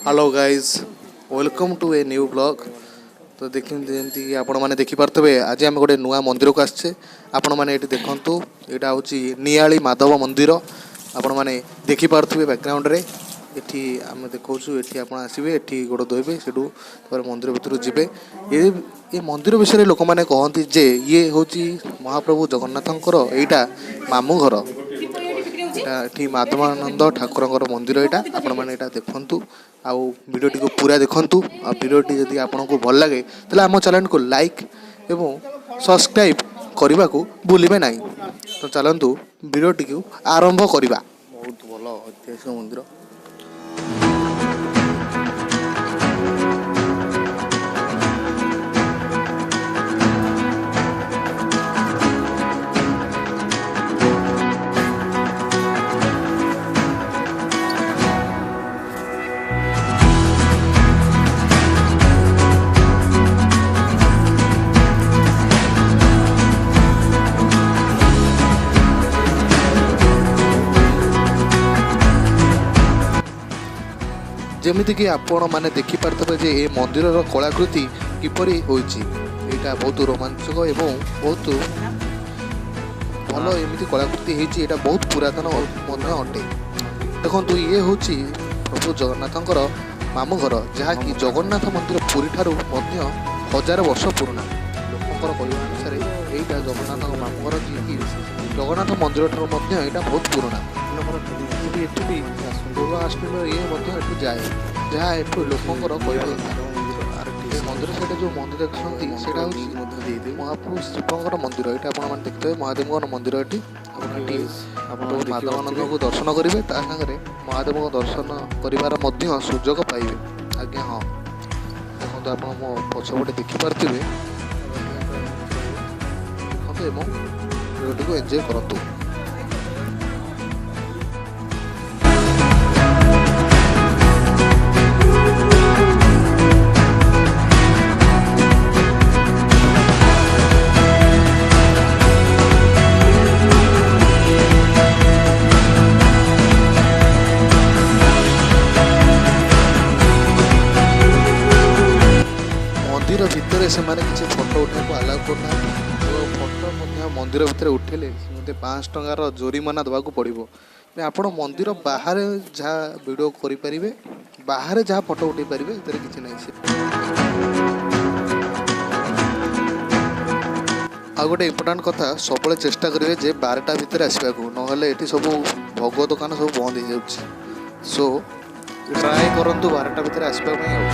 Hello guys welcome to a new blog. तो देखिए आपण मैंने देखिपे आज आम गोटे नुआ मंदिर को आसचे। आपण मैंने ये देखु यहाँ हूँ नियाली माधव मंदिर। आपण मैंने देखिपे बैकग्राउंड रे एठी आम देखा ये आप आसवे ये गोड़ धोबे से मंदिर भितर जी। ये मंदिर विषय लोक मैंने कहती जे ये हूँ महाप्रभु जगन्नाथंकर यहाँ मामू घर। ये माधवानंद ठाकुर मंदिर यहाँ आपण मैंने देखु आउ वीडियोटी को पूरा देखंतु। आ वीडियोटी यदि आपको भल लगे तो आम चैनल को लाइक एवं सब्सक्राइब करने को भूलिए ना। तो चलतु वीडियोटी को आरंभ करवा। बहुत भल ऐतिहासिक मंदिर। जमीती कि आपण मैंने देखिपे जे ये मंदिर कलाकृति किपरि होइछि। एटा बहुत रोमांचक एवं बहुत भल एमती कलाकृति होइछि। एटा बहुत पुरातन अटे। देखो ये हूँ प्रभु जगन्नाथंकर मामू घर जहाँकि जगन्नाथ मंदिर पुरी ठारू मध्य 1000 वर्ष पुराना। लोकंर कहवा अनुसार यहाँ जगन्नाथ मामू घर जी जगन्नाथ मंदिर ठारू मध्य यहाँ बहुत पुराना। ये दुर्गाष्टमी ये जाए जहाँ ये लोकंर कहवा मंदिर से जो मंदिर देखते महाप्रभु शिवंर मंदिर ये आप देखते हैं महादेव मंदिर ये माधवानंद को दर्शन करेंगे सागर महादेव को दर्शन कर सुजोग पाइबे। आज्ञा हाँ देखो आप पछपटे देखिपे देखते को एंजॉय करतु। मंदिर भितर से किसी फोटो उठा आलाउ करना। फोटो मंदिर भितर उठेले मत 5 टंकार जोरिमाना देवाक पड़ो। आप मंदिर बाहर जहाँ वीडियो करें बाहर जहाँ फोटो उठे पारे किसी ना। आ गोटे इम्पोर्टाट कथा सब चेष्टा करेंगे जे 12टा भितर आसवा ना ये सब भोग दुकान सब बंद हो जाए। सो ट्राए करूँ 12टा भितर आसवा।